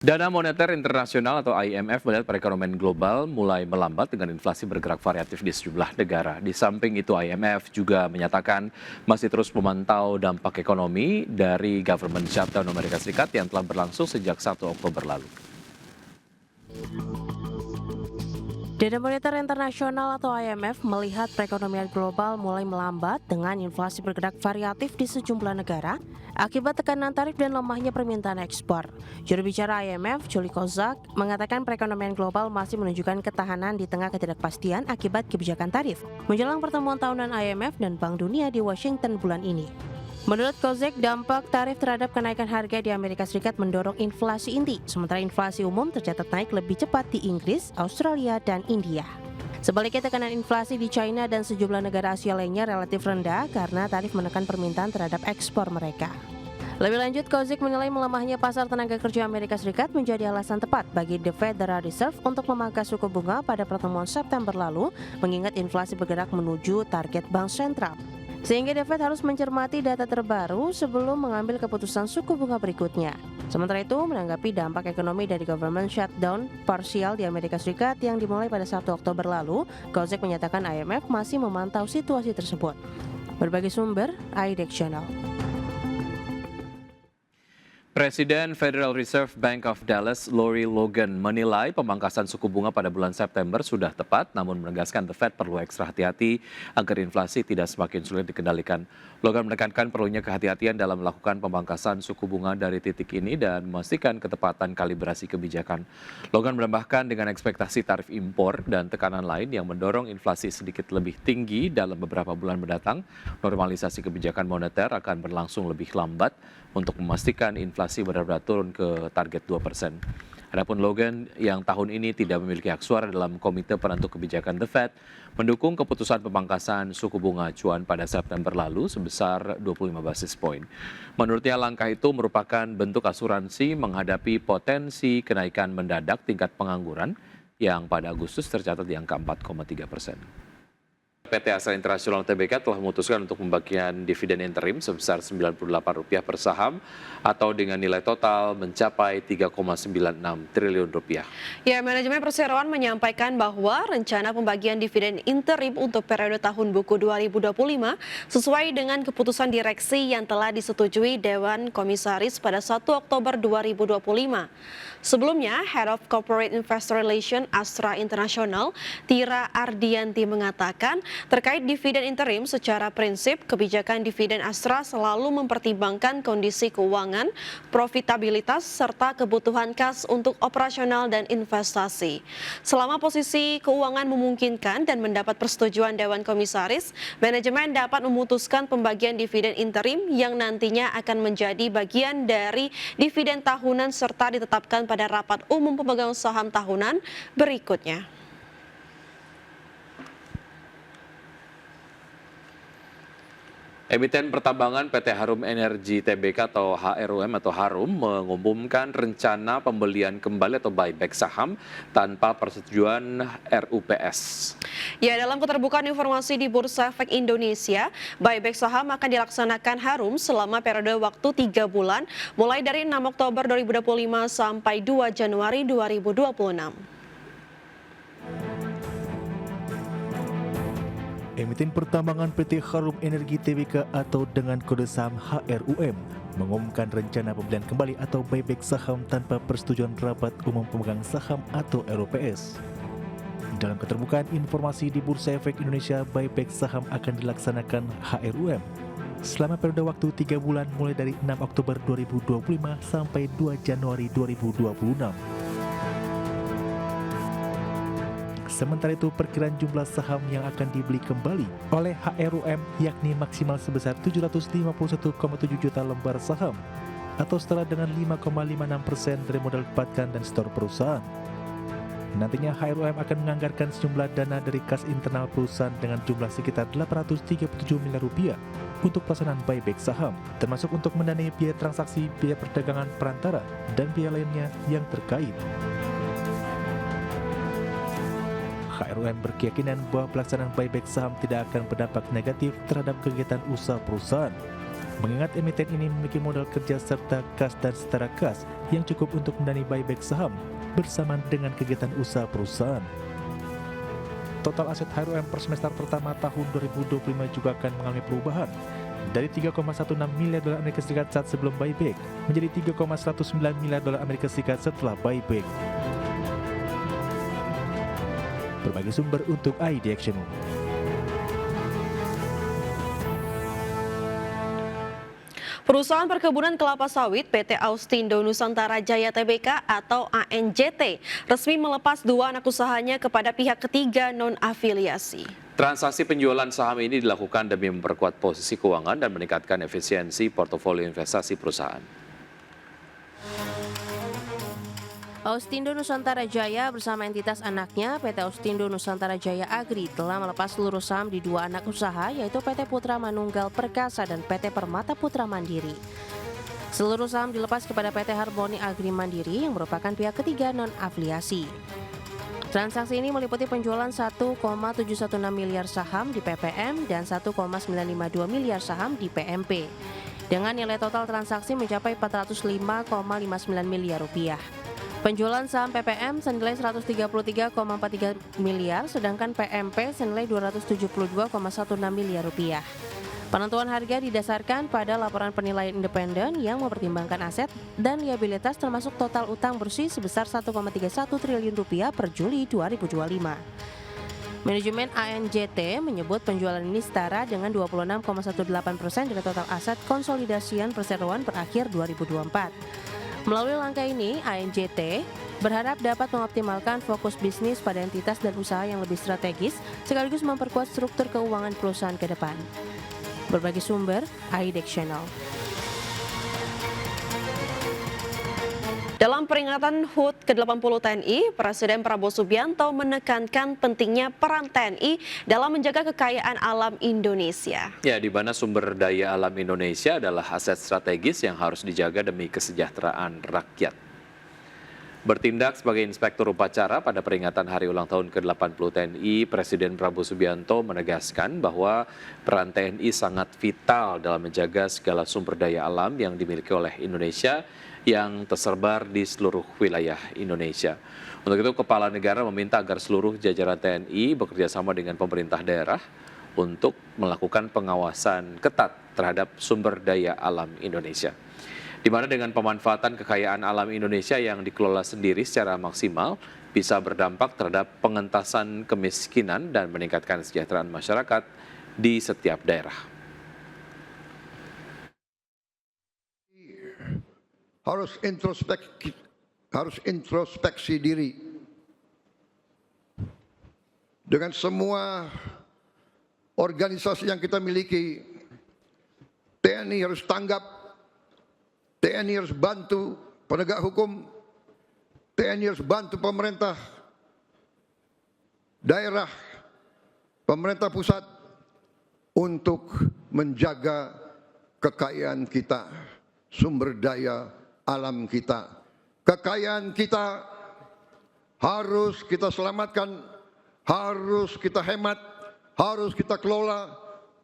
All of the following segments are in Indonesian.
Dana Moneter Internasional atau IMF melihat perekonomian global mulai melambat dengan inflasi bergerak variatif di sejumlah negara. Di samping itu IMF juga menyatakan masih terus memantau dampak ekonomi dari government shutdown Amerika Serikat yang telah berlangsung sejak 1 Oktober lalu. Dana Moneter Internasional atau IMF melihat perekonomian global mulai melambat dengan inflasi bergerak variatif di sejumlah negara akibat tekanan tarif dan lemahnya permintaan ekspor. Juru bicara IMF, Julie Kozak, mengatakan perekonomian global masih menunjukkan ketahanan di tengah ketidakpastian akibat kebijakan tarif menjelang pertemuan tahunan IMF dan Bank Dunia di Washington bulan ini. Menurut Kozak, dampak tarif terhadap kenaikan harga di Amerika Serikat mendorong inflasi inti, sementara inflasi umum tercatat naik lebih cepat di Inggris, Australia, dan India. Sebaliknya, tekanan inflasi di China dan sejumlah negara Asia lainnya relatif rendah karena tarif menekan permintaan terhadap ekspor mereka. Lebih lanjut, Kozak menilai melemahnya pasar tenaga kerja Amerika Serikat menjadi alasan tepat bagi The Federal Reserve untuk memangkas suku bunga pada pertemuan September lalu, mengingat inflasi bergerak menuju target bank sentral. Sehingga The Fed harus mencermati data terbaru sebelum mengambil keputusan suku bunga berikutnya. Sementara itu, menanggapi dampak ekonomi dari government shutdown parsial di Amerika Serikat yang dimulai pada 1 Oktober lalu, Kozak menyatakan IMF masih memantau situasi tersebut. Berbagai sumber, IDEX Channel. Presiden Federal Reserve Bank of Dallas, Lori Logan, menilai pemangkasan suku bunga pada bulan September sudah tepat, namun menegaskan The Fed perlu ekstra hati-hati agar inflasi tidak semakin sulit dikendalikan. Logan menekankan perlunya kehati-hatian dalam melakukan pemangkasan suku bunga dari titik ini dan memastikan ketepatan kalibrasi kebijakan. Logan menambahkan dengan ekspektasi tarif impor dan tekanan lain yang mendorong inflasi sedikit lebih tinggi dalam beberapa bulan mendatang, normalisasi kebijakan moneter akan berlangsung lebih lambat untuk memastikan inflasi benar-benar turun ke target 2%. Adapun Logan yang tahun ini tidak memiliki hak suara dalam komite penentu kebijakan The Fed, mendukung keputusan pemangkasan suku bunga acuan pada September lalu sebesar 25 basis poin. Menurutnya langkah itu merupakan bentuk asuransi menghadapi potensi kenaikan mendadak tingkat pengangguran yang pada Agustus tercatat di angka 4,3%. PT Astra International Tbk telah memutuskan untuk pembagian dividen interim sebesar Rp98 per saham atau dengan nilai total mencapai Rp3,96 triliun. Ya, manajemen perseroan menyampaikan bahwa rencana pembagian dividen interim untuk periode tahun buku 2025 sesuai dengan keputusan direksi yang telah disetujui Dewan Komisaris pada 1 Oktober 2025. Sebelumnya, Head of Corporate Investor Relations Astra International, Tira Ardianti mengatakan, terkait dividen interim secara prinsip, kebijakan dividen Astra selalu mempertimbangkan kondisi keuangan, profitabilitas, serta kebutuhan kas untuk operasional dan investasi. Selama posisi keuangan memungkinkan dan mendapat persetujuan Dewan Komisaris, manajemen dapat memutuskan pembagian dividen interim yang nantinya akan menjadi bagian dari dividen tahunan serta ditetapkan pada rapat umum pemegang saham tahunan berikutnya. Emiten pertambangan PT Harum Energi Tbk atau HRUM atau Harum mengumumkan rencana pembelian kembali atau buyback saham tanpa persetujuan RUPS. Ya, dalam keterbukaan informasi di Bursa Efek Indonesia, buyback saham akan dilaksanakan Harum selama periode waktu 3 bulan, mulai dari 6 Oktober 2025 sampai 2 Januari 2026. Emiten pertambangan PT Harum Energi Tbk atau dengan kode saham HRUM mengumumkan rencana pembelian kembali atau buyback saham tanpa persetujuan Rapat Umum Pemegang Saham atau RUPS. Dalam keterbukaan informasi di Bursa Efek Indonesia, buyback saham akan dilaksanakan HRUM selama periode waktu 3 bulan mulai dari 6 Oktober 2025 sampai 2 Januari 2026. Sementara itu, perkiraan jumlah saham yang akan dibeli kembali oleh HRUM yakni maksimal sebesar 751,7 juta lembar saham atau setara dengan 5,56% dari modal kepatkan dan setor perusahaan. Nantinya HRUM akan menganggarkan sejumlah dana dari kas internal perusahaan dengan jumlah sekitar 837 miliar rupiah untuk pelaksanaan buyback saham, termasuk untuk mendanai biaya transaksi, biaya perdagangan perantara, dan biaya lainnya yang terkait. HRUM berkeyakinan bahwa pelaksanaan buyback saham tidak akan berdampak negatif terhadap kegiatan usaha perusahaan. mengingat emiten ini memiliki modal kerja serta kas dan setara kas yang cukup untuk mendanai buyback saham bersamaan dengan kegiatan usaha perusahaan. Total aset HRUM per semester pertama tahun 2025 juga akan mengalami perubahan dari 3,16 miliar dolar Amerika Serikat saat sebelum buyback menjadi 3,19 miliar dolar Amerika Serikat setelah buyback. Berbagai sumber untuk ID Action. Perusahaan Perkebunan Kelapa Sawit PT Austindo Nusantara Jaya Tbk atau ANJT resmi melepas 2 anak usahanya kepada pihak ketiga non-afiliasi. Transaksi penjualan saham ini dilakukan demi memperkuat posisi keuangan dan meningkatkan efisiensi portofolio investasi perusahaan. Austindo Nusantara Jaya bersama entitas anaknya PT Austindo Nusantara Jaya Agri telah melepas seluruh saham di 2 anak usaha yaitu PT Putra Manunggal Perkasa dan PT Permata Putra Mandiri. Seluruh saham dilepas kepada PT Harmoni Agri Mandiri yang merupakan pihak ketiga non-afiliasi. Transaksi ini meliputi penjualan 1,716 miliar saham di PPM dan 1,952 miliar saham di PMP. Dengan nilai total transaksi mencapai 405,59 miliar rupiah. Penjualan saham PPM senilai 133,43 miliar, sedangkan PMP senilai 272,16 miliar rupiah. Penentuan harga didasarkan pada laporan penilaian independen yang mempertimbangkan aset dan liabilitas termasuk total utang bersih sebesar 1,31 triliun rupiah per Juli 2025. Manajemen ANJT menyebut penjualan ini setara dengan 26,18% dari total aset konsolidasian perseroan per akhir 2024. Melalui langkah ini, ANJT berharap dapat mengoptimalkan fokus bisnis pada entitas dan usaha yang lebih strategis, sekaligus memperkuat struktur keuangan perusahaan ke depan. Berbagai sumber, ID Channel. Dalam peringatan HUT ke-80 TNI, Presiden Prabowo Subianto menekankan pentingnya peran TNI dalam menjaga kekayaan alam Indonesia. Ya, di mana sumber daya alam Indonesia adalah aset strategis yang harus dijaga demi kesejahteraan rakyat. Bertindak sebagai inspektur upacara pada peringatan hari ulang tahun ke-80 TNI, Presiden Prabowo Subianto menegaskan bahwa peran TNI sangat vital dalam menjaga segala sumber daya alam yang dimiliki oleh Indonesia yang tersebar di seluruh wilayah Indonesia. Untuk itu, Kepala Negara meminta agar seluruh jajaran TNI bekerja sama dengan pemerintah daerah untuk melakukan pengawasan ketat terhadap sumber daya alam Indonesia. Di mana dengan pemanfaatan kekayaan alam Indonesia yang dikelola sendiri secara maksimal bisa berdampak terhadap pengentasan kemiskinan dan meningkatkan kesejahteraan masyarakat di setiap daerah. Harus introspeksi diri dengan semua organisasi yang kita miliki. TNI harus tanggap, TNI harus bantu penegak hukum, TNI harus bantu pemerintah daerah, pemerintah pusat untuk menjaga kekayaan kita, sumber daya alam kita. Kekayaan kita harus kita selamatkan, harus kita hemat, harus kita kelola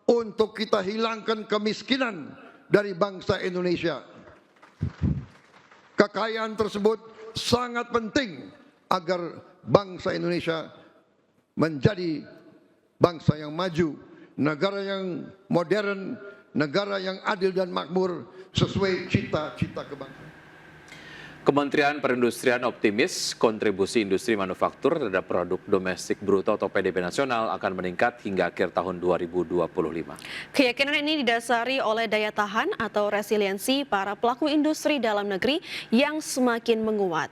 untuk kita hilangkan kemiskinan dari bangsa Indonesia. Kekayaan tersebut sangat penting agar bangsa Indonesia menjadi bangsa yang maju, negara yang modern, negara yang adil dan makmur sesuai cita-cita kebangsaan. Kementerian Perindustrian optimis kontribusi industri manufaktur terhadap produk domestik bruto atau PDB nasional akan meningkat hingga akhir tahun 2025. Keyakinan ini didasari oleh daya tahan atau resiliensi para pelaku industri dalam negeri yang semakin menguat.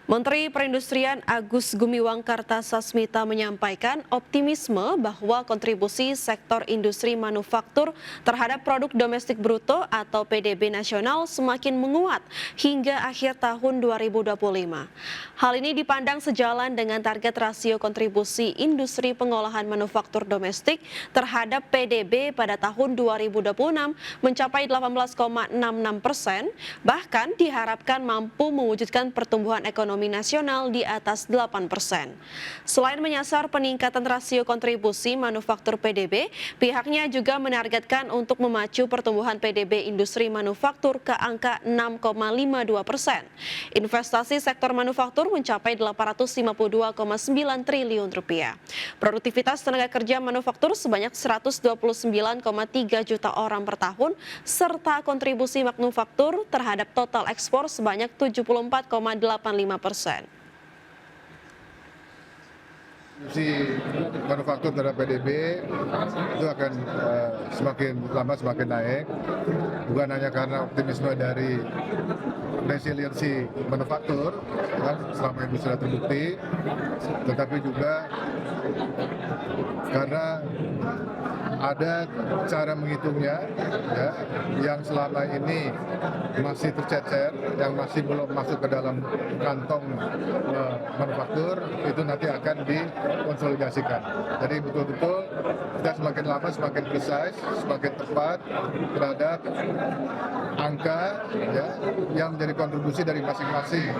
Menteri Perindustrian Agus Gumiwang Kartasasmita menyampaikan optimisme bahwa kontribusi sektor industri manufaktur terhadap produk domestik bruto atau PDB nasional semakin menguat hingga akhir tahun 2025. Hal ini dipandang sejalan dengan target rasio kontribusi industri pengolahan manufaktur domestik terhadap PDB pada tahun 2026 mencapai 18,66%, bahkan diharapkan mampu mewujudkan pertumbuhan ekonomi ekonomi nasional di atas 8%. Selain menyasar peningkatan rasio kontribusi manufaktur PDB, pihaknya juga menargetkan untuk memacu pertumbuhan PDB industri manufaktur ke angka 6,52%. Investasi sektor manufaktur mencapai 852,9 triliun rupiah. Produktivitas tenaga kerja manufaktur sebanyak 129,3 juta orang per tahun, serta kontribusi manufaktur terhadap total ekspor sebanyak 74,85%. Si manufaktur terhadap PDB itu akan semakin lama semakin naik, bukan hanya karena optimisme dari resiliensi manufaktur kan, selama ini sudah terbukti, tetapi juga karena ada cara menghitungnya ya, yang selama ini masih tercecer, yang masih belum masuk ke dalam kantong manufaktur, itu nanti akan dikonsolidasikan. Jadi betul-betul kita semakin lama semakin precise, semakin tepat terhadap angka ya, yang menjadi kontribusi dari masing-masing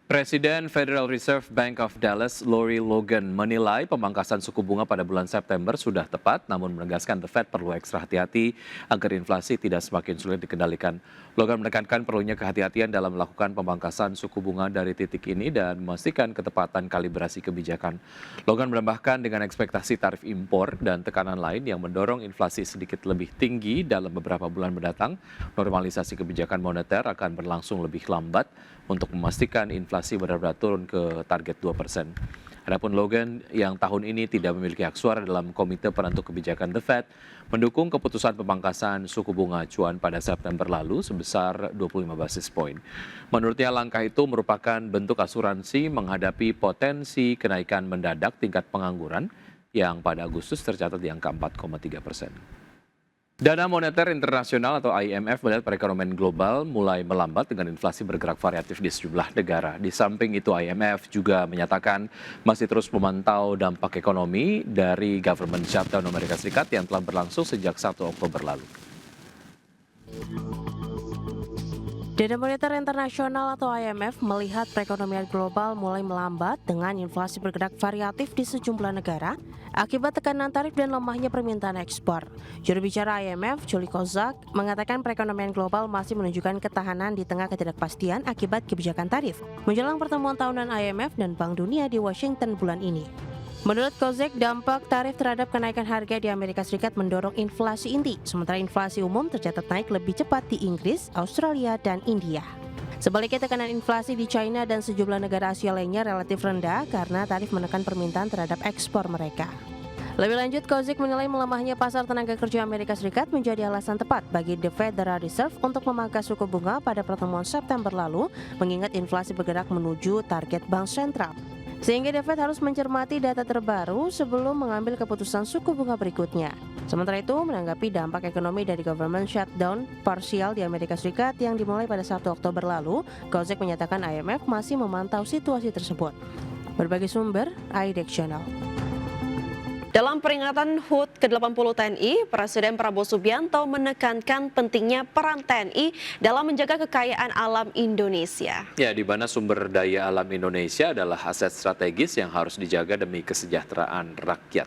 Presiden Federal Reserve Bank of Dallas, Lori Logan, menilai pemangkasan suku bunga pada bulan September sudah tepat, namun menegaskan The Fed perlu ekstra hati-hati agar inflasi tidak semakin sulit dikendalikan. Logan menekankan perlunya kehati-hatian dalam melakukan pemangkasan suku bunga dari titik ini dan memastikan ketepatan kalibrasi kebijakan. Logan menambahkan dengan ekspektasi tarif impor dan tekanan lain yang mendorong inflasi sedikit lebih tinggi dalam beberapa bulan mendatang, normalisasi kebijakan moneter akan berlangsung lebih lambat untuk memastikan inflasi benar-benar turun ke target 2%. Adapun Logan yang tahun ini tidak memiliki hak suara dalam komite penentu kebijakan The Fed mendukung keputusan pemangkasan suku bunga acuan pada September lalu sebesar 25 basis poin. Menurutnya langkah itu merupakan bentuk asuransi menghadapi potensi kenaikan mendadak tingkat pengangguran yang pada Agustus tercatat di angka 4,3%. Dana Moneter Internasional atau IMF melihat perekonomian global mulai melambat dengan inflasi bergerak variatif di sejumlah negara. Di samping itu IMF juga menyatakan masih terus memantau dampak ekonomi dari government shutdown Amerika Serikat yang telah berlangsung sejak 1 Oktober lalu. Dana Moneter Internasional atau IMF melihat perekonomian global mulai melambat dengan inflasi bergerak variatif di sejumlah negara akibat tekanan tarif dan lemahnya permintaan ekspor. Juru bicara IMF, Julie Kozak, mengatakan perekonomian global masih menunjukkan ketahanan di tengah ketidakpastian akibat kebijakan tarif menjelang pertemuan tahunan IMF dan Bank Dunia di Washington bulan ini. Menurut Kozak, dampak tarif terhadap kenaikan harga di Amerika Serikat mendorong inflasi inti, sementara inflasi umum tercatat naik lebih cepat di Inggris, Australia, dan India. Sebaliknya, tekanan inflasi di China dan sejumlah negara Asia lainnya relatif rendah karena tarif menekan permintaan terhadap ekspor mereka. Lebih lanjut, Kozak menilai melemahnya pasar tenaga kerja Amerika Serikat menjadi alasan tepat bagi The Federal Reserve untuk memangkas suku bunga pada pertemuan September lalu, mengingat inflasi bergerak menuju target bank sentral. Sehingga The Fed harus mencermati data terbaru sebelum mengambil keputusan suku bunga berikutnya. Sementara itu, menanggapi dampak ekonomi dari government shutdown parsial di Amerika Serikat yang dimulai pada 1 Oktober lalu, Kozak menyatakan IMF masih memantau situasi tersebut. Berbagai sumber, IDEX Channel. Dalam peringatan HUT ke-80 TNI, Presiden Prabowo Subianto menekankan pentingnya peran TNI dalam menjaga kekayaan alam Indonesia. Ya, di mana sumber daya alam Indonesia adalah aset strategis yang harus dijaga demi kesejahteraan rakyat.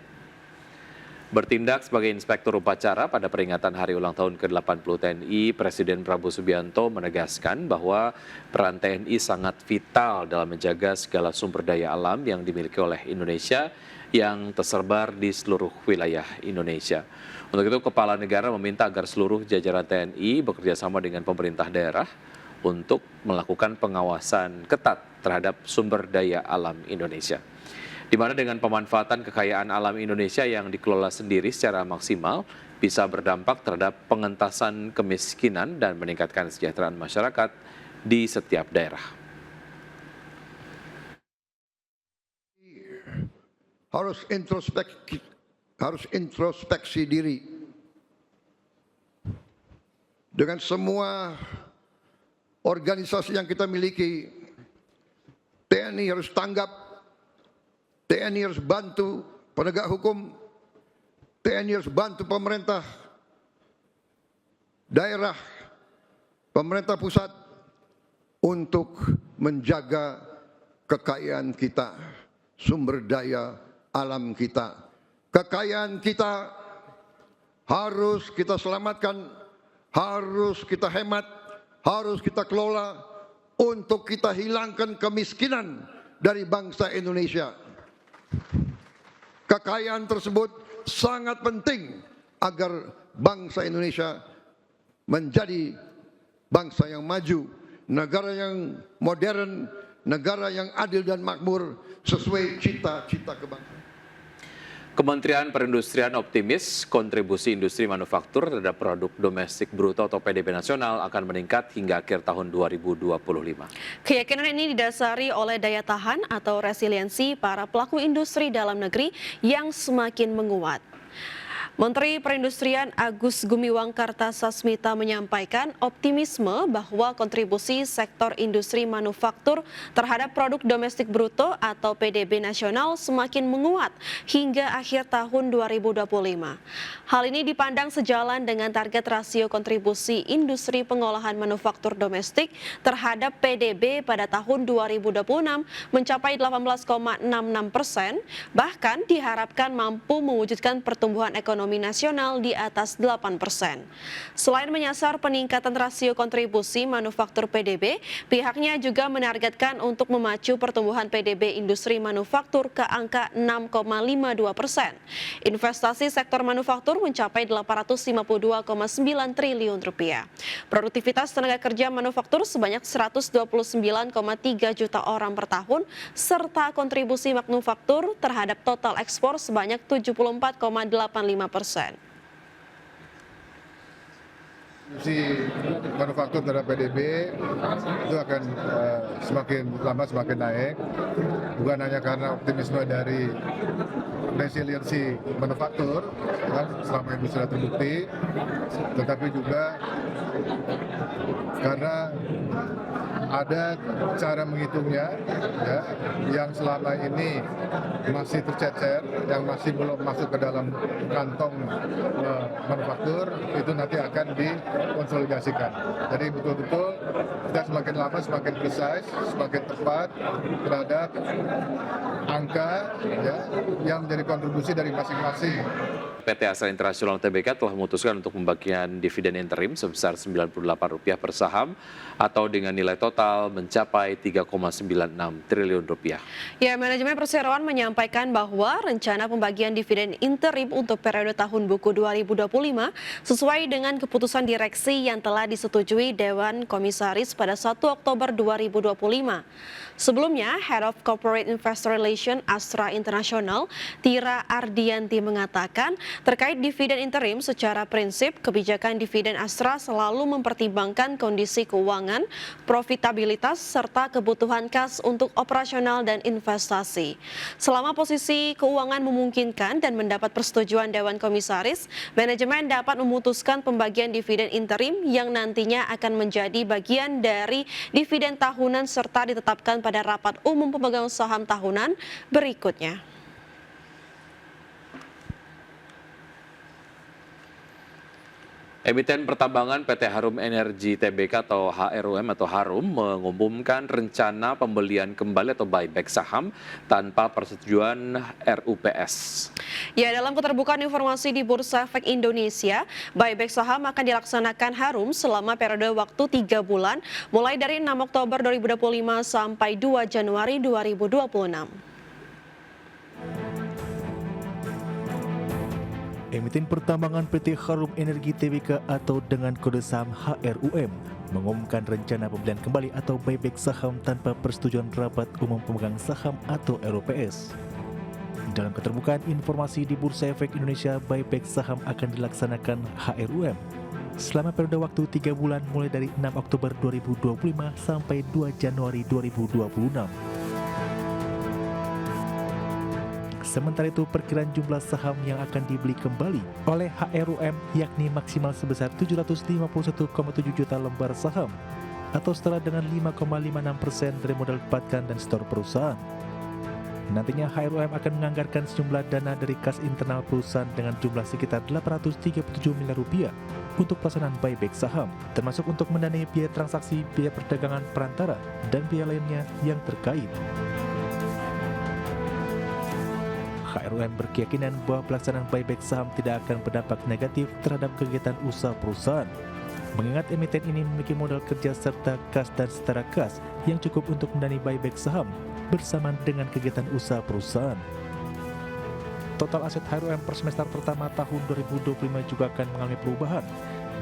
Bertindak sebagai inspektur upacara pada peringatan hari ulang tahun ke-80 TNI, Presiden Prabowo Subianto menegaskan bahwa peran TNI sangat vital dalam menjaga segala sumber daya alam yang dimiliki oleh Indonesia yang tersebar di seluruh wilayah Indonesia. Untuk itu, Kepala Negara meminta agar seluruh jajaran TNI bekerja sama dengan pemerintah daerah untuk melakukan pengawasan ketat terhadap sumber daya alam Indonesia. Di mana dengan pemanfaatan kekayaan alam Indonesia yang dikelola sendiri secara maksimal bisa berdampak terhadap pengentasan kemiskinan dan meningkatkan kesejahteraan masyarakat di setiap daerah. Harus introspeksi diri dengan semua organisasi yang kita miliki. TNI harus tanggap, TNI harus bantu penegak hukum, TNI harus bantu pemerintah daerah, pemerintah pusat untuk menjaga kekayaan kita, sumber daya alam kita. Kekayaan kita harus kita selamatkan, harus kita hemat, harus kita kelola untuk kita hilangkan kemiskinan dari bangsa Indonesia. Kekayaan tersebut sangat penting agar bangsa Indonesia menjadi bangsa yang maju, negara yang modern, negara yang adil dan makmur sesuai cita-cita kebangsaan. Kementerian Perindustrian optimis kontribusi industri manufaktur terhadap produk domestik bruto atau PDB nasional akan meningkat hingga akhir tahun 2025. Keyakinan ini didasari oleh daya tahan atau resiliensi para pelaku industri dalam negeri yang semakin menguat. Menteri Perindustrian Agus Gumiwang Kartasasmita menyampaikan optimisme bahwa kontribusi sektor industri manufaktur terhadap produk domestik bruto atau PDB nasional semakin menguat hingga akhir tahun 2025. Hal ini dipandang sejalan dengan target rasio kontribusi industri pengolahan manufaktur domestik terhadap PDB pada tahun 2026 mencapai 18,66%, bahkan diharapkan mampu mewujudkan pertumbuhan ekonomi nasional di atas 8%. Selain menyasar peningkatan rasio kontribusi manufaktur PDB, pihaknya juga menargetkan untuk memacu pertumbuhan PDB industri manufaktur ke angka 6,52%. Investasi sektor manufaktur mencapai 852,9 triliun rupiah. Produktivitas tenaga kerja manufaktur sebanyak 129,3 juta orang per tahun, serta kontribusi manufaktur terhadap total ekspor sebanyak 74,85%. Si manufaktur terhadap PDB itu akan semakin lama semakin naik, bukan hanya karena optimisme dari resiliensi manufaktur kan, selama ini sudah terbukti, tetapi juga karena ada cara menghitungnya ya, yang selama ini masih tercecer, yang masih belum masuk ke dalam kantong manufaktur, itu nanti akan dikonsolidasikan. Jadi betul-betul kita semakin lama semakin precise, semakin tepat terhadap angka ya, yang menjadi kontribusi dari masing-masing. PT Astra International Tbk telah memutuskan untuk pembagian dividen interim sebesar Rp98 per saham atau dengan nilai total mencapai Rp3,96 triliun. Ya, manajemen perseroan menyampaikan bahwa rencana pembagian dividen interim untuk periode tahun buku 2025 sesuai dengan keputusan direksi yang telah disetujui Dewan Komisaris pada 1 Oktober 2025. Sebelumnya, Head of Corporate Investor Relations Astra International, Tira Ardianti mengatakan, terkait dividen interim secara prinsip, kebijakan dividen Astra selalu mempertimbangkan kondisi keuangan, profitabilitas, serta kebutuhan kas untuk operasional dan investasi. Selama posisi keuangan memungkinkan dan mendapat persetujuan Dewan Komisaris, manajemen dapat memutuskan pembagian dividen interim yang nantinya akan menjadi bagian dari dividen tahunan serta ditetapkan pada rapat umum pemegang saham tahunan berikutnya. Emiten pertambangan PT Harum Energi Tbk atau HRUM atau Harum mengumumkan rencana pembelian kembali atau buyback saham tanpa persetujuan RUPS. Ya, dalam keterbukaan informasi di Bursa Efek Indonesia, buyback saham akan dilaksanakan Harum selama periode waktu 3 bulan, mulai dari 6 Oktober 2025 sampai 2 Januari 2026. Emiten pertambangan PT Harum Energi Tbk atau dengan kode saham HRUM mengumumkan rencana pembelian kembali atau buyback saham tanpa persetujuan Rapat Umum Pemegang Saham atau RUPS. Dalam keterbukaan informasi di Bursa Efek Indonesia, buyback saham akan dilaksanakan HRUM selama periode waktu 3 bulan mulai dari 6 Oktober 2025 sampai 2 Januari 2026. Sementara itu, perkiraan jumlah saham yang akan dibeli kembali oleh HRUM yakni maksimal sebesar 751,7 juta lembar saham atau setara dengan 5,56% dari modal dapatkan dan setor perusahaan. Nantinya HRUM akan menganggarkan sejumlah dana dari kas internal perusahaan dengan jumlah sekitar 837 miliar rupiah untuk pelaksanaan buyback saham, termasuk untuk mendanai biaya transaksi, biaya perdagangan perantara, dan biaya lainnya yang terkait. HRUM berkeyakinan bahwa pelaksanaan buyback saham tidak akan berdampak negatif terhadap kegiatan usaha perusahaan, mengingat emiten ini memiliki modal kerja serta kas dan setara kas yang cukup untuk mendanai buyback saham bersamaan dengan kegiatan usaha perusahaan. Total aset HRUM per semester pertama tahun 2025 juga akan mengalami perubahan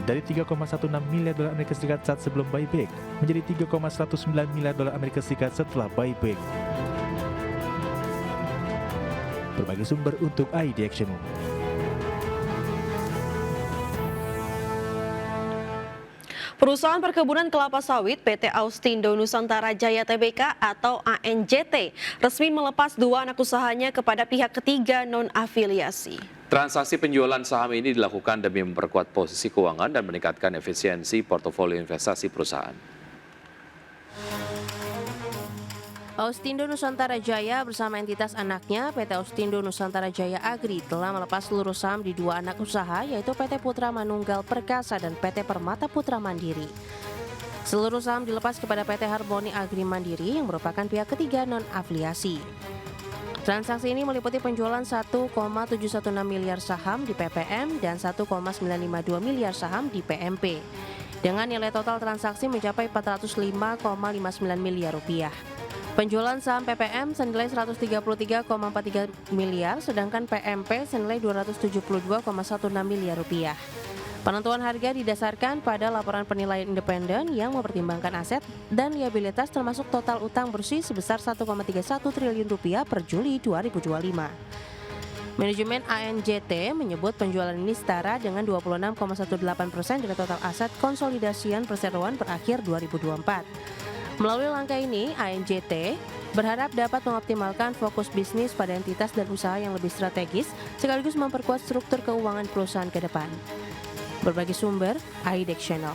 dari 3,16 miliar dolar Amerika Serikat saat sebelum buyback menjadi 3,19 miliar dolar Amerika Serikat setelah buyback. Berbagai sumber untuk ID Action. Perusahaan Perkebunan Kelapa Sawit PT Austindo Nusantara Jaya Tbk atau ANJT resmi melepas 2 anak usahanya kepada pihak ketiga non-afiliasi. Transaksi penjualan saham ini dilakukan demi memperkuat posisi keuangan dan meningkatkan efisiensi portofolio investasi perusahaan. Austindo Nusantara Jaya bersama entitas anaknya PT Austindo Nusantara Jaya Agri telah melepas seluruh saham di dua anak usaha yaitu PT Putra Manunggal Perkasa dan PT Permata Putra Mandiri. Seluruh saham dilepas kepada PT Harmoni Agri Mandiri yang merupakan pihak ketiga non-afiliasi. Transaksi ini meliputi penjualan 1,716 miliar saham di PPM dan 1,952 miliar saham di PMP. Dengan nilai total transaksi mencapai 405,59 miliar rupiah. Penjualan saham PPM senilai 133,43 miliar, sedangkan PMP senilai 272,16 miliar rupiah. Penentuan harga didasarkan pada laporan penilaian independen yang mempertimbangkan aset dan liabilitas termasuk total utang bersih sebesar 1,31 triliun rupiah per Juli 2025. Manajemen ANJT menyebut penjualan ini setara dengan 26,18% dari total aset konsolidasian perseroan per akhir 2024. Melalui langkah ini, ANJT berharap dapat mengoptimalkan fokus bisnis pada entitas dan usaha yang lebih strategis, sekaligus memperkuat struktur keuangan perusahaan ke depan. Berbagai sumber, IDEX Channel.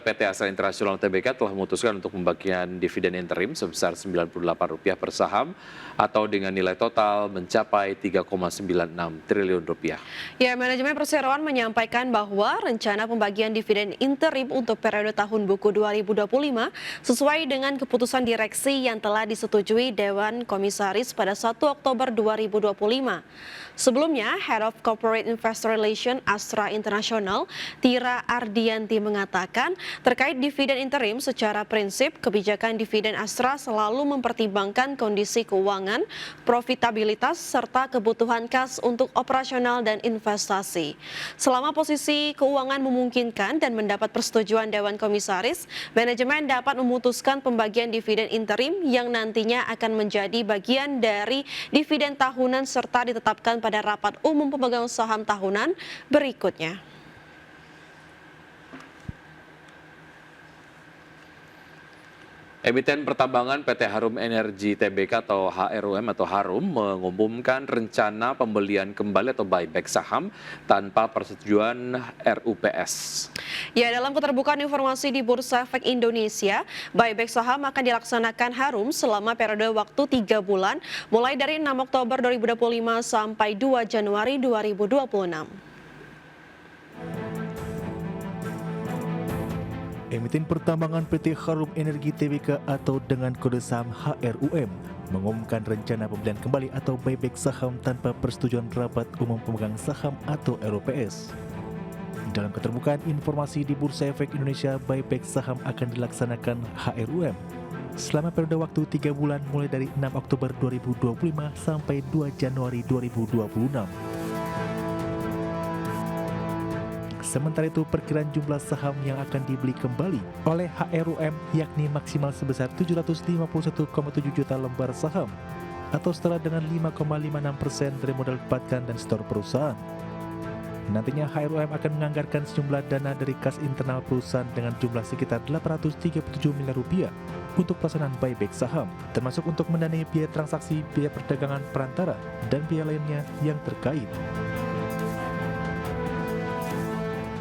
PT Astra International Tbk telah memutuskan untuk pembagian dividen interim sebesar Rp98 per saham atau dengan nilai total mencapai Rp3,96 triliun. Ya, manajemen perseroan menyampaikan bahwa rencana pembagian dividen interim untuk periode tahun buku 2025 sesuai dengan keputusan direksi yang telah disetujui Dewan Komisaris pada 1 Oktober 2025. Sebelumnya, Head of Corporate Investor Relations Astra International, Tira Ardianti mengatakan terkait dividen interim secara prinsip kebijakan dividen Astra selalu mempertimbangkan kondisi keuangan, profitabilitas, serta kebutuhan kas untuk operasional dan investasi. Selama posisi keuangan memungkinkan dan mendapat persetujuan Dewan Komisaris, manajemen dapat memutuskan pembagian dividen interim yang nantinya akan menjadi bagian dari dividen tahunan serta ditetapkan pada rapat umum pemegang saham tahunan berikutnya. Emiten pertambangan PT Harum Energi Tbk atau HRUM atau Harum mengumumkan rencana pembelian kembali atau buyback saham tanpa persetujuan RUPS. Ya, dalam keterbukaan informasi di Bursa Efek Indonesia, buyback saham akan dilaksanakan Harum selama periode waktu 3 bulan, mulai dari 6 Oktober 2025 sampai 2 Januari 2026. Emiten pertambangan PT Harum Energi Tbk atau dengan kode saham HRUM mengumumkan rencana pembelian kembali atau buyback saham tanpa persetujuan Rapat Umum Pemegang Saham atau RUPS. Dalam keterbukaan informasi di Bursa Efek Indonesia, buyback saham akan dilaksanakan HRUM selama periode waktu 3 bulan mulai dari 6 Oktober 2025 sampai 2 Januari 2026. Sementara itu, perkiraan jumlah saham yang akan dibeli kembali oleh HRUM yakni maksimal sebesar 751,7 juta lembar saham atau setara dengan 5,56% dari modal dapatkan dan setor perusahaan. Nantinya HRUM akan menganggarkan sejumlah dana dari kas internal perusahaan dengan jumlah sekitar 837 miliar rupiah untuk pelaksanaan buyback saham, termasuk untuk mendanai biaya transaksi, biaya perdagangan perantara, dan biaya lainnya yang terkait.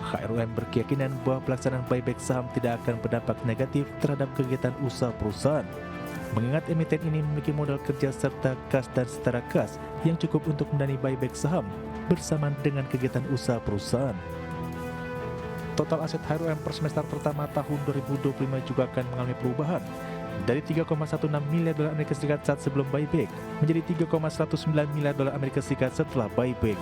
HRUM berkeyakinan bahwa pelaksanaan buyback saham tidak akan berdampak negatif terhadap kegiatan usaha perusahaan, mengingat emiten ini memiliki modal kerja serta kas dan setara kas yang cukup untuk mendanai buyback saham bersamaan dengan kegiatan usaha perusahaan. Total aset HRUM per semester pertama tahun 2025 juga akan mengalami perubahan dari 3,16 miliar dolar Amerika Serikat saat sebelum buyback menjadi 3,19 miliar dolar Amerika Serikat setelah buyback.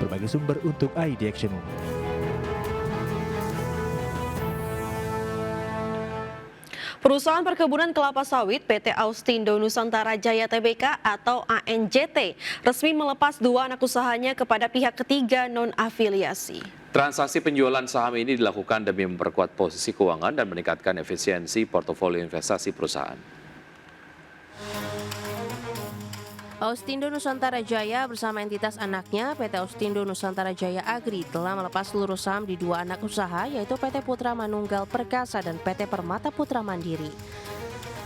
Berbagai sumber untuk ID Action. Perusahaan Perkebunan Kelapa Sawit PT Austindo Nusantara Jaya Tbk atau ANJT resmi melepas 2 anak usahanya kepada pihak ketiga non-afiliasi. Transaksi penjualan saham ini dilakukan demi memperkuat posisi keuangan dan meningkatkan efisiensi portofolio investasi perusahaan. Austindo Nusantara Jaya bersama entitas anaknya PT Austindo Nusantara Jaya Agri telah melepas seluruh saham di 2 anak usaha yaitu PT Putra Manunggal Perkasa dan PT Permata Putra Mandiri.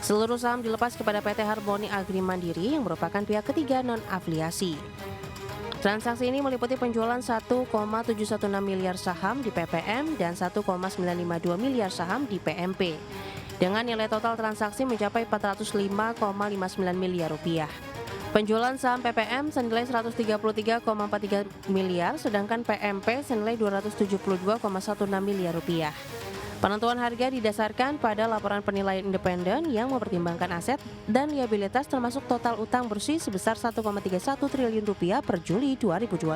Seluruh saham dilepas kepada PT Harmoni Agri Mandiri yang merupakan pihak ketiga non-afiliasi. Transaksi ini meliputi penjualan 1,716 miliar saham di PPM dan 1,952 miliar saham di PMP. Dengan nilai total transaksi mencapai 405,59 miliar rupiah. Penjualan saham PPM senilai 133,43 miliar, sedangkan PMP senilai 272,16 miliar rupiah. Penentuan harga didasarkan pada laporan penilaian independen yang mempertimbangkan aset dan liabilitas termasuk total utang bersih sebesar 1,31 triliun rupiah per Juli 2025.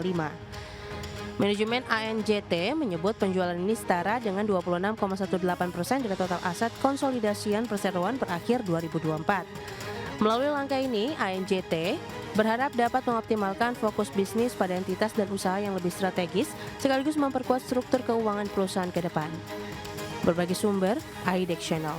Manajemen ANJT menyebut penjualan ini setara dengan 26,18% dari total aset konsolidasian perseroan berakhir 2024. Melalui langkah ini, ANJT berharap dapat mengoptimalkan fokus bisnis pada entitas dan usaha yang lebih strategis, sekaligus memperkuat struktur keuangan perusahaan ke depan. Berbagai sumber, ID Channel.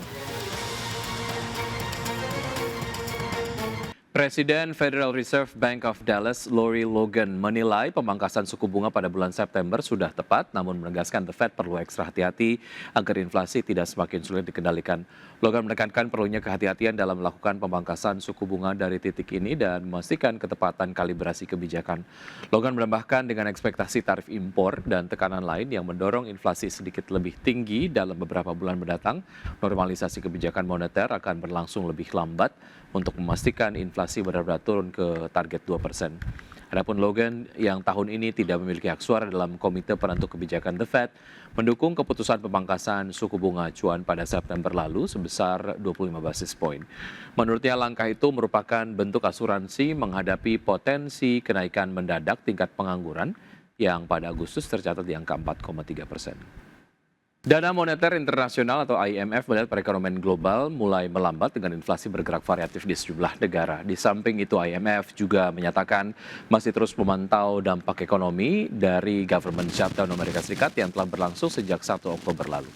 Presiden Federal Reserve Bank of Dallas, Lori Logan, menilai pemangkasan suku bunga pada bulan September sudah tepat, namun menegaskan The Fed perlu ekstra hati-hati agar inflasi tidak semakin sulit dikendalikan. Logan menekankan perlunya kehati-hatian dalam melakukan pemangkasan suku bunga dari titik ini dan memastikan ketepatan kalibrasi kebijakan. Logan menambahkan dengan ekspektasi tarif impor dan tekanan lain yang mendorong inflasi sedikit lebih tinggi dalam beberapa bulan mendatang, normalisasi kebijakan moneter akan berlangsung lebih lambat untuk memastikan inflasi benar-benar turun ke target 2%. Adapun Logan yang tahun ini tidak memiliki hak suara dalam komite penentu kebijakan The Fed mendukung keputusan pemangkasan suku bunga acuan pada September lalu sebesar 25 basis poin. Menurutnya langkah itu merupakan bentuk asuransi menghadapi potensi kenaikan mendadak tingkat pengangguran yang pada Agustus tercatat di angka 4,3%. Dana Moneter Internasional atau IMF melihat perekonomian global mulai melambat dengan inflasi bergerak variatif di sejumlah negara. Di samping itu IMF juga menyatakan masih terus memantau dampak ekonomi dari government shutdown Amerika Serikat yang telah berlangsung sejak 1 Oktober lalu.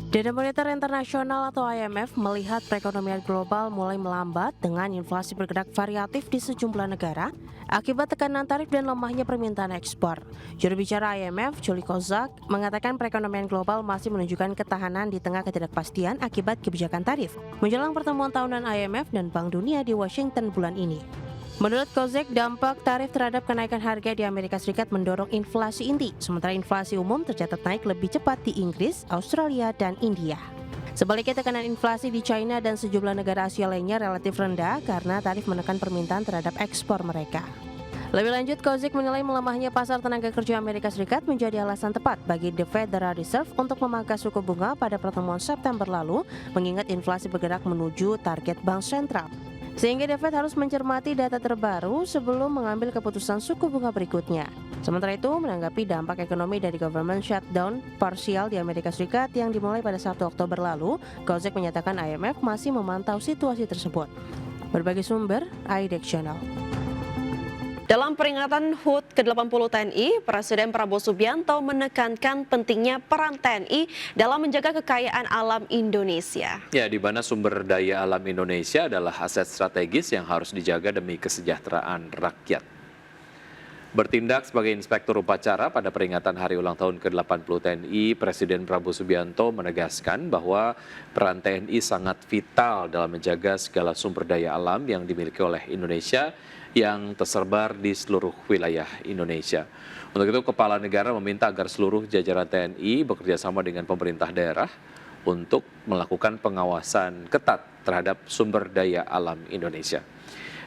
Dana Moneter Internasional atau IMF melihat perekonomian global mulai melambat dengan inflasi bergerak variatif di sejumlah negara akibat tekanan tarif dan lemahnya permintaan ekspor. Juru bicara IMF, Julie Kozak, mengatakan perekonomian global masih menunjukkan ketahanan di tengah ketidakpastian akibat kebijakan tarif menjelang pertemuan tahunan IMF dan Bank Dunia di Washington bulan ini. Menurut Kozak, dampak tarif terhadap kenaikan harga di Amerika Serikat mendorong inflasi inti, sementara inflasi umum tercatat naik lebih cepat di Inggris, Australia, dan India. Sebaliknya, tekanan inflasi di China dan sejumlah negara Asia lainnya relatif rendah karena tarif menekan permintaan terhadap ekspor mereka. Lebih lanjut, Kozak menilai melemahnya pasar tenaga kerja Amerika Serikat menjadi alasan tepat bagi The Federal Reserve untuk memangkas suku bunga pada pertemuan September lalu, mengingat inflasi bergerak menuju target bank sentral. Sehingga The Fed harus mencermati data terbaru sebelum mengambil keputusan suku bunga berikutnya. Sementara itu, menanggapi dampak ekonomi dari government shutdown parsial di Amerika Serikat yang dimulai pada 1 Oktober lalu, Kozak menyatakan IMF masih memantau situasi tersebut. Berbagai sumber, IDEX Channel. Dalam peringatan HUT ke-80 TNI, Presiden Prabowo Subianto menekankan pentingnya peran TNI dalam menjaga kekayaan alam Indonesia. Ya, di mana sumber daya alam Indonesia adalah aset strategis yang harus dijaga demi kesejahteraan rakyat. Bertindak sebagai inspektur upacara pada peringatan hari ulang tahun ke-80 TNI, Presiden Prabowo Subianto menegaskan bahwa peran TNI sangat vital dalam menjaga segala sumber daya alam yang dimiliki oleh Indonesia yang tersebar di seluruh wilayah Indonesia. Untuk itu, Kepala Negara meminta agar seluruh jajaran TNI bekerja sama dengan pemerintah daerah untuk melakukan pengawasan ketat terhadap sumber daya alam Indonesia.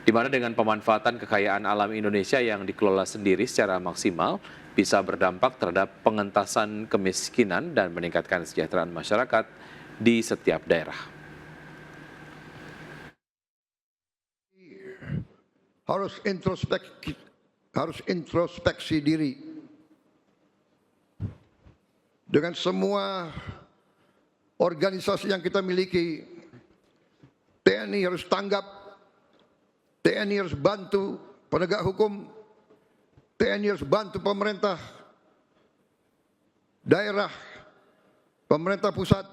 Di mana dengan pemanfaatan kekayaan alam Indonesia yang dikelola sendiri secara maksimal bisa berdampak terhadap pengentasan kemiskinan dan meningkatkan kesejahteraan masyarakat di setiap daerah. Harus introspeksi diri dengan semua organisasi yang kita miliki. TNI harus tanggap, TNI harus bantu penegak hukum, TNI harus bantu pemerintah daerah, pemerintah pusat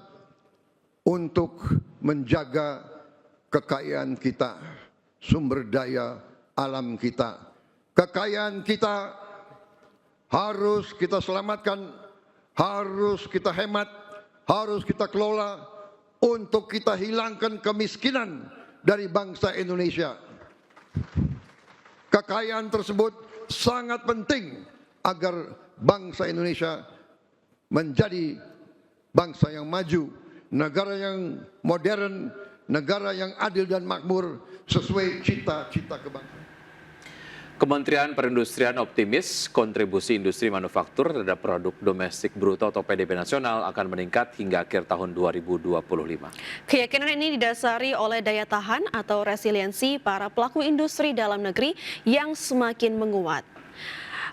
untuk menjaga kekayaan kita, sumber daya alam kita. Kekayaan kita harus kita selamatkan, harus kita hemat, harus kita kelola untuk kita hilangkan kemiskinan dari bangsa Indonesia. Kekayaan tersebut sangat penting agar bangsa Indonesia menjadi bangsa yang maju, negara yang modern, negara yang adil dan makmur sesuai cita-cita kebangsaan. Kementerian Perindustrian optimis kontribusi industri manufaktur terhadap produk domestik bruto atau PDB nasional akan meningkat hingga akhir tahun 2025. Keyakinan ini didasari oleh daya tahan atau resiliensi para pelaku industri dalam negeri yang semakin menguat.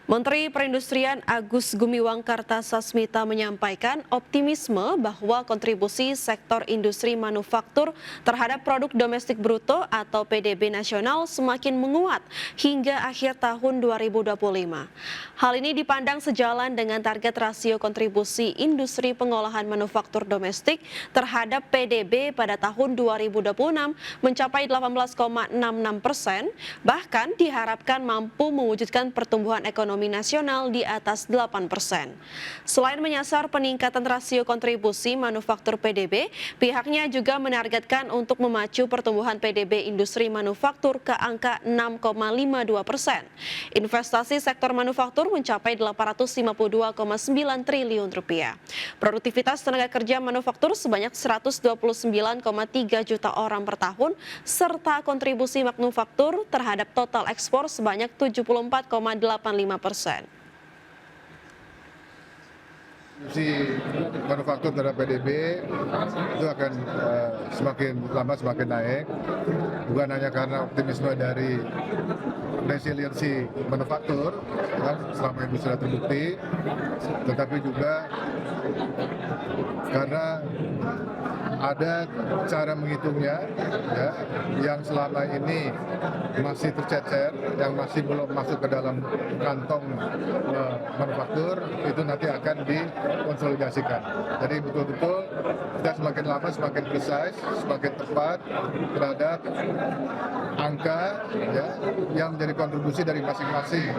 Menteri Perindustrian Agus Gumiwang Kartasasmita menyampaikan optimisme bahwa kontribusi sektor industri manufaktur terhadap produk domestik bruto atau PDB nasional semakin menguat hingga akhir tahun 2025. Hal ini dipandang sejalan dengan target rasio kontribusi industri pengolahan manufaktur domestik terhadap PDB pada tahun 2026 mencapai 18,66%, bahkan diharapkan mampu mewujudkan pertumbuhan ekonomi nasional di atas 8%. Selain menyasar peningkatan rasio kontribusi manufaktur PDB, pihaknya juga menargetkan untuk memacu pertumbuhan PDB industri manufaktur ke angka 6,52%. Investasi sektor manufaktur mencapai 852,9 triliun rupiah. Produktivitas tenaga kerja manufaktur sebanyak 129,3 juta orang per tahun, serta kontribusi manufaktur terhadap total ekspor sebanyak 74,85%. Si manufaktur terhadap PDB itu akan semakin lama semakin naik, bukan hanya karena optimisme dari resiliensi manufaktur selama ini sudah terbukti, tetapi juga karena ada cara menghitungnya ya, yang selama ini masih tercecer, yang masih belum masuk ke dalam kantong manufaktur, itu nanti akan dikonsolidasikan. Jadi betul-betul kita semakin lama semakin precise, semakin tepat terhadap angka ya, yang menjadi kontribusi dari masing-masing